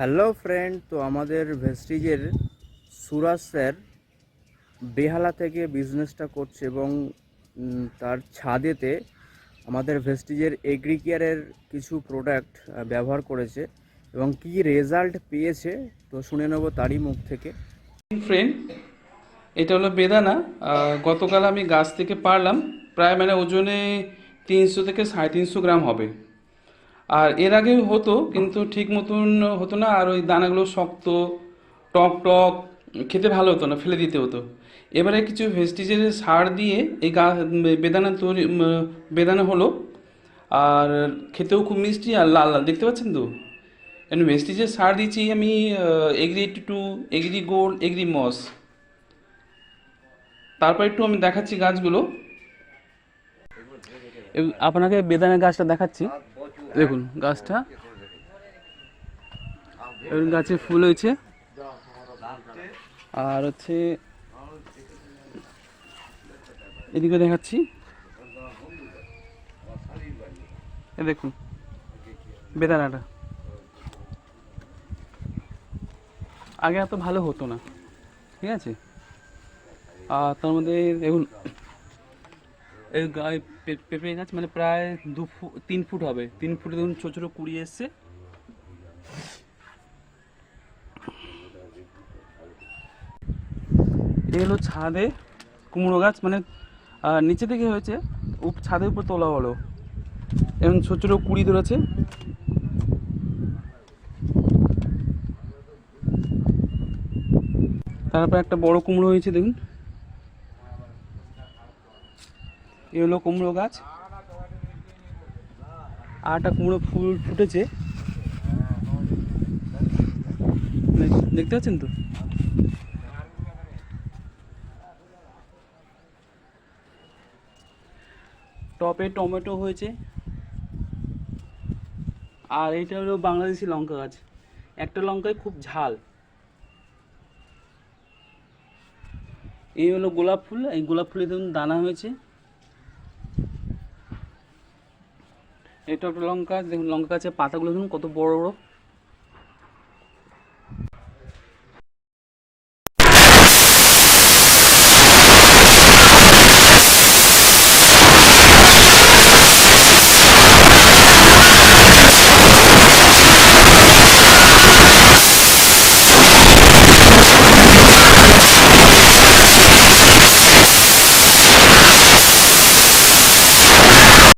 Hello friend, তো আমাদের ভেস্টিজের সুরাজ sir বেহালা থেকে বিজনেসটা করছে এবং তার ছাদেতে আমাদের ভেস্টিজের এগ্রিকেয়ারের কিছু প্রোডাক্ট ব্যবহার করেছে এবং কি রেজাল্ট পেয়েছে তো শুনে নেব তারই মুখ থেকে। ফ্রেন্ড, এটা হলো বেদানা। গতকাল আমি গাছ থেকে পারলাম, প্রায় মানে ওজনে 300 থেকে 350 গ্রাম হবে। আর এর আগে হতো, কিন্তু ঠিক মতন হতো না, আর ওই দানাগুলো শক্ত, টক টক, খেতে ভালো হতো না, ফেলে দিতে হতো। এবারে কিছু ভেস্টিজের সার দিয়ে এই বেদানা তৈরি, বেদানা হলো। আর খেতেও খুব মিষ্টি আর লাল লাল, দেখতে পাচ্ছেন তো। ভেস্টিজের সার দিচ্ছি আমি, এগ্রি 82, এগ্রি গোল্ড, এগ্রি মস। তারপর একটু আমি দেখাচ্ছি গাছগুলো। আপনাকে বেদানা গাছটা দেখাচ্ছি। দেখুন গাছটা, গাছে ফুল হয়েছে। আর হচ্ছে এদিকে দেখাচ্ছি, এ দেখুন বেদানাটা। আগে এত ভালো হতো না, ঠিক আছে। আর তার মধ্যে দেখুন, এই পেঁপে গাছ মানে প্রায় 3 ফুট হবে, 3 ফুটে দেখুন ছোটো ছোটো কুড়ি এসছে। এই হলো ছাদে কুমড়ো গাছ, মানে নিচে থেকে হয়েছে, ছাদের উপর তোলা হলো, এবং ছোটো ছোটো কুড়ি ধরেছে। তারপর একটা বড় কুমড়ো হয়েছে দেখুন। এই হলো কুমড়ো গাছ, আর একটা কুমড়ো ফুল ফুটেছে, দেখতে পাচ্ছেন তো। টপে টমেটো হয়েছে। আর এইটা হলো বাংলাদেশি লঙ্কা গাছ, একটা লঙ্কায় খুব ঝাল। এই হলো গোলাপ ফুল, এই গোলাপ ফুলে দেখুন দানা হয়েছে। এটা একটা লঙ্কা, দেখুন লঙ্কা গাছের পাতাগুলো দেখুন কত বড় বড়।